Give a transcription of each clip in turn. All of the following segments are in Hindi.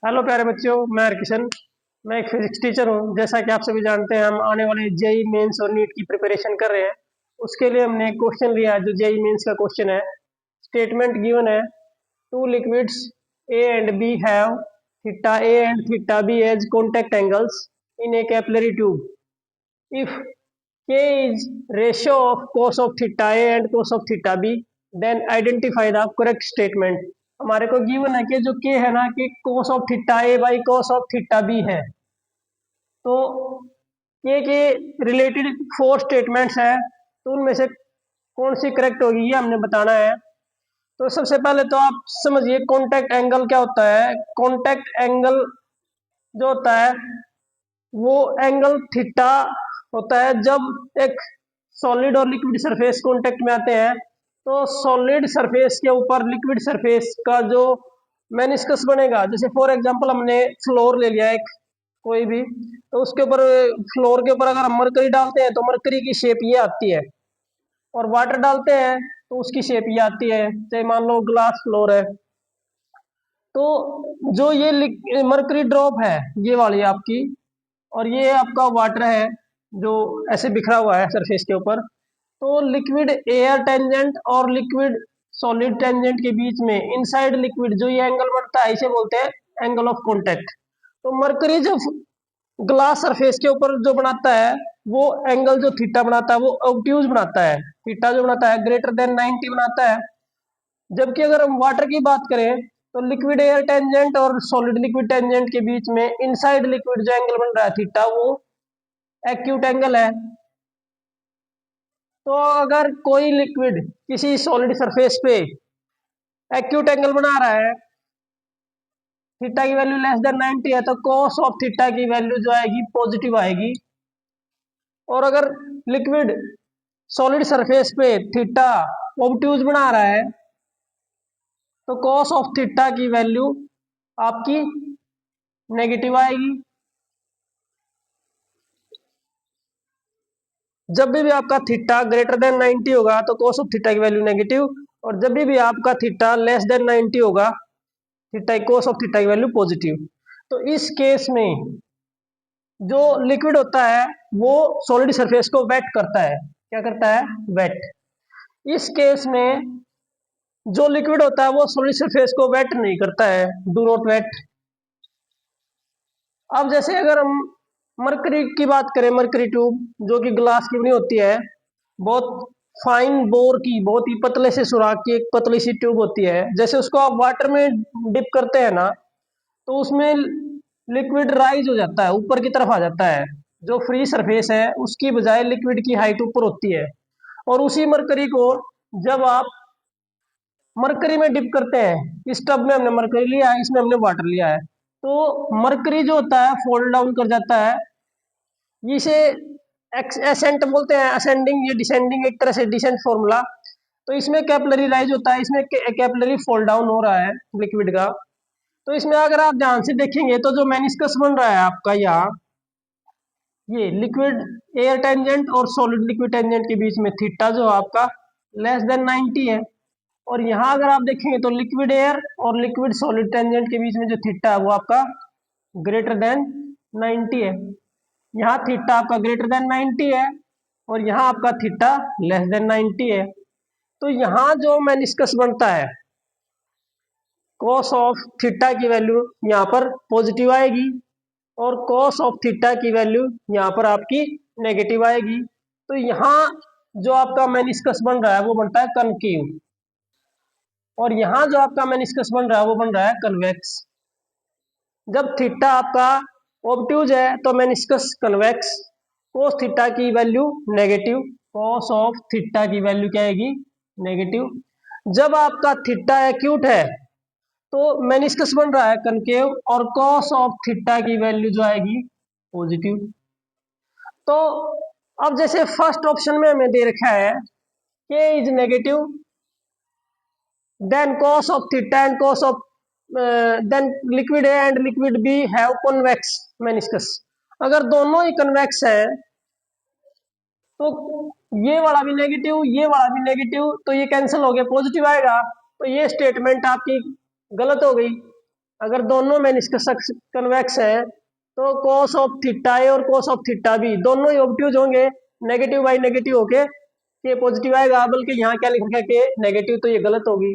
हेलो प्यारे बच्चों, मैं हरकिशन। मैं एक फिजिक्स टीचर हूँ। जैसा कि आप सभी जानते हैं, हम आने वाले जेई मेंस और नीट की प्रिपरेशन कर रहे हैं। उसके लिए हमने एक क्वेश्चन लिया है जो जेई मेंस का क्वेश्चन है। स्टेटमेंट गिवन है, two liquids A and B have theta A and theta B as contact angles in a capillary tube. If K is ratio of cos of theta A and cos of theta B, then identify the correct statement. हमारे को गिवन है कि जो के है ना कि cos of theta A by cos of theta B है। तो के रिलेटेड फोर स्टेटमेंट्स हैं, तो उनमें से कौन सी करेक्ट होगी ये हमने बताना है। तो सबसे पहले तो आप समझिए कॉन्टैक्ट एंगल क्या होता है। कॉन्टैक्ट एंगल जो होता है वो एंगल थीटा होता है जब एक सॉलिड और लिक्विड सरफेस कांटेक्ट में आते हैं। तो सॉलिड सरफेस के ऊपर लिक्विड सरफेस का जो मेनिस्कस बनेगा, जैसे फॉर एग्जांपल हमने फ्लोर ले लिया एक कोई भी, तो उसके ऊपर फ्लोर के ऊपर अगर हम मरकरी डालते हैं तो मरकरी की शेप ये आती है, और वाटर डालते हैं तो उसकी शेप ये आती है। चाहे मान लो ग्लास फ्लोर है, तो जो ये मरकरी ड्रॉप है ये वाली आपकी, और ये आपका वाटर है जो ऐसे बिखरा हुआ है सरफेस के ऊपर। तो लिक्विड एयर टेंजेंट और लिक्विड सॉलिड टेंजेंट के बीच में इनसाइड लिक्विड जो ये एंगल बनता है इसे बोलते हैं एंगल ऑफ कांटेक्ट। तो मरकरी जो ग्लास सरफेस के ऊपर जो बनाता है वो एंगल जो थीटा बनाता है वो ऑब्ट्यूज बनाता है। थीटा जो बनाता है ग्रेटर देन 90 बनाता है। जबकि अगर हम वाटर की बात करें तो लिक्विड एयर टेंजेंट और सॉलिड लिक्विड टेंजेंट के बीच में इनसाइड लिक्विड जो एंगल बन रहा है थीटा, वो एक्यूट एंगल है। तो अगर कोई लिक्विड किसी सॉलिड सरफेस पे एक्यूट एंगल बना रहा है, थीटा की वैल्यू लेस देन 90 है, तो cos ऑफ थीटा की वैल्यू जो आएगी पॉजिटिव आएगी। और अगर लिक्विड सॉलिड सरफेस पे थीटा ऑब्ट्यूज बना रहा है तो cos ऑफ थीटा की वैल्यू आपकी नेगेटिव आएगी। जब भी आपका थीटा ग्रेटर देन 90 होगा तो cos ऑफ थीटा की वैल्यू नेगेटिव, और जब भी आपका थीटा लेस देन 90 होगा, थीटा cos ऑफ थीटा की वैल्यू पॉजिटिव। तो इस केस में जो लिक्विड होता है वो सॉलिड सरफेस को वेट करता है। क्या करता है? वेट। इस केस में जो लिक्विड होता है वो सॉलिड सरफेस को वेट नहीं करता है, डू नॉट वेट। अब जैसे अगर हम मरकरी की बात करें, मरकरी ट्यूब जो कि ग्लास की बनी होती है, बहुत फाइन बोर की, बहुत ही पतले से सुराख की एक पतली सी ट्यूब होती है। जैसे उसको आप वाटर में डिप करते हैं ना, तो उसमें लिक्विड राइज हो जाता है, ऊपर की तरफ आ जाता है। जो फ्री सरफेस है उसकी बजाय लिक्विड की हाइट ऊपर होती है। और उसी मरकरी को जब आप मरकरी में डिप करते हैं, इस टब में हमने मरकरी लिया है, इसमें हमने वाटर लिया है, तो मरकरी जो होता है फॉल डाउन कर जाता है। इसे एसेंट बोलते हैं, असेंडिंग, ये डिसेंडिंग एक तरह से डिसेंट फॉर्मूला। तो इसमें कैपिलरी राइज होता है, इसमें कैपिलरी फॉल डाउन हो रहा है लिक्विड का। तो इसमें अगर आप ध्यान से देखेंगे तो जो मेनिस्कस बन रहा है आपका यहाँ, ये लिक्विड एयर टेंजेंट और सॉलिड लिक्विड टेंजेंट के बीच में थीटा जो आपका लेस देन 90 है। और यहाँ अगर आप देखेंगे तो लिक्विड एयर और लिक्विड सॉलिड टेंजेंट के बीच में जो थीटा है वो आपका ग्रेटर देन 90 है। यहाँ थीटा आपका ग्रेटर देन 90 है और यहाँ आपका थीटा लेस देन 90 है। तो यहाँ जो मेनिस्कस बनता है, cos ऑफ थीटा की वैल्यू यहाँ पर पॉजिटिव आएगी और cos ऑफ थीटा की वैल्यू यहाँ पर आपकी नेगेटिव आएगी। तो यहाँ जो आपका मेनिस्कस बन रहा है वो बनता है कनकेव, और यहाँ जो आपका मेनिस्कस बन रहा है वो बन रहा है कन्वेक्स। जब थीटा आपका ऑब्ट्यूज है तो मेनिस्कस कन्वेक्स, cos थीटा की value negative, cos of theta की वैल्यू क्या आएगी? नेगेटिव। जब आपका थीटा एक्यूट है तो मेनिस्कस बन रहा है कनकेव और cos ऑफ थीटा की वैल्यू जो आएगी पॉजिटिव। तो अब जैसे फर्स्ट ऑप्शन में हमें दे रखा है k is negative, then cos of theta and cos of then liquid A and liquid B have convex meniscus. अगर दोनों ही कन्वेक्स है तो ये वाला भी नेगेटिव, ये वाला भी नेगेटिव, तो ये कैंसिल हो गया, पॉजिटिव आएगा। तो ये स्टेटमेंट आपकी गलत हो गई। अगर दोनों मेनिस्कस कन्वेक्स हैं तो cos ऑफ थीटा ए और cos ऑफ थीटा बी दोनों ही ऑब्ट्यूज होंगे, नेगेटिव बाई नेगेटिव होके के पॉजिटिव आएगा, बल्कि यहाँ क्या लिख रखा है के नेगेटिव, तो ये गलत होगी।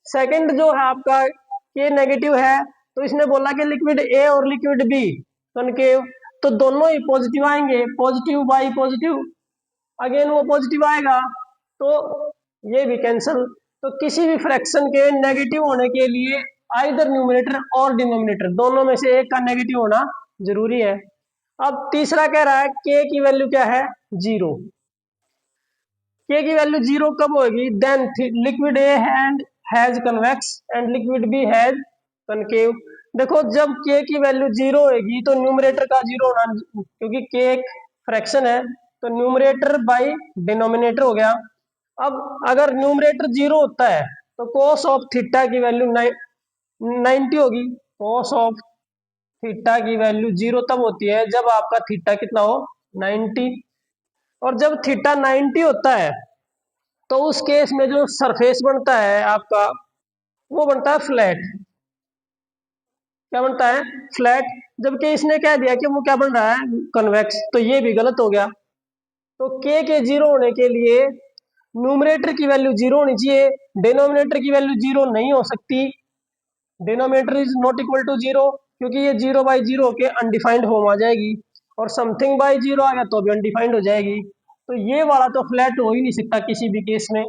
सेकंड जो है आपका के नेगेटिव है, तो इसने बोला कि लिक्विड ए और लिक्विड बी कनकेव, तो दोनों ही पॉजिटिव आएंगे, पॉजिटिव बाई पॉजिटिव अगेन वो पॉजिटिव आएगा, तो ये भी कैंसिल। तो किसी भी फ्रैक्शन के नेगेटिव होने के लिए आइदर न्यूमरेटर और डिनोमिनेटर दोनों में से एक का नेगेटिव होना जरूरी है। अब तीसरा कह रहा है के की वैल्यू क्या है, जीरो। के की वैल्यू जीरो कब होगी, then liquid A has convex and liquid B has concave. देखो जब के की वैल्यू जीरो होगी तो न्यूमरेटर का जीरो होना, क्योंकि के एक फ्रैक्शन है तो न्यूमरेटर बाई डिनोमिनेटर हो गया। अब अगर न्यूमरेटर जीरो होता है तो cos ऑफ थीटा की वैल्यू 90 होगी। cos ऑफ थीटा की वैल्यू जीरो तब होती है जब आपका थीटा कितना हो, 90। और जब थीटा 90 होता है तो उस केस में जो सरफेस बनता है आपका वो बनता है फ्लैट। क्या बनता है, फ्लैट। जबकि इसने क्या दिया कि वो क्या बन रहा है, कन्वेक्स, तो ये भी गलत हो गया। तो के जीरो होने के लिए न्यूमरेटर की वैल्यू जीरो होनी चाहिए, डिनोमिनेटर की वैल्यू जीरो नहीं हो सकती, denominator is not equal to zero, क्योंकि ये जीरो बाई जीरो के अनडिफाइंड फॉर्म आ जाएगी, और समथिंग बाई जीरो आ गया तो भी अनडिफाइंड हो जाएगी। तो ये वाला तो फ्लैट हो ही नहीं सकता किसी भी केस में,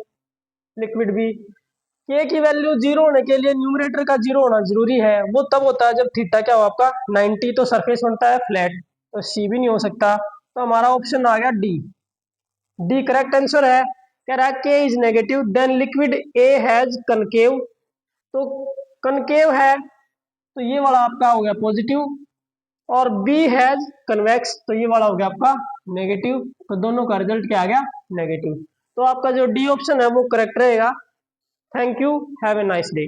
लिक्विड भी। के की वैल्यू जीरो होने के लिए न्यूमरेटर का जीरो होना जरूरी है, वो तब होता है जब थीटा क्या हो आपका 90, तो सरफेस बनता है फ्लैट, तो सी भी नहीं हो सकता। तो हमारा ऑप्शन आ गया डी, डी करेक्ट आंसर है। कह रहा है k is negative then liquid A has concave, तो कनकेव है तो ये वाला आपका हो गया पॉजिटिव, और बी हैज कन्वेक्स तो ये वाला हो गया आपका नेगेटिव, तो दोनों का रिजल्ट क्या आ गया, नेगेटिव। तो आपका जो डी ऑप्शन है वो करेक्ट रहेगा। Thank you, have a nice day.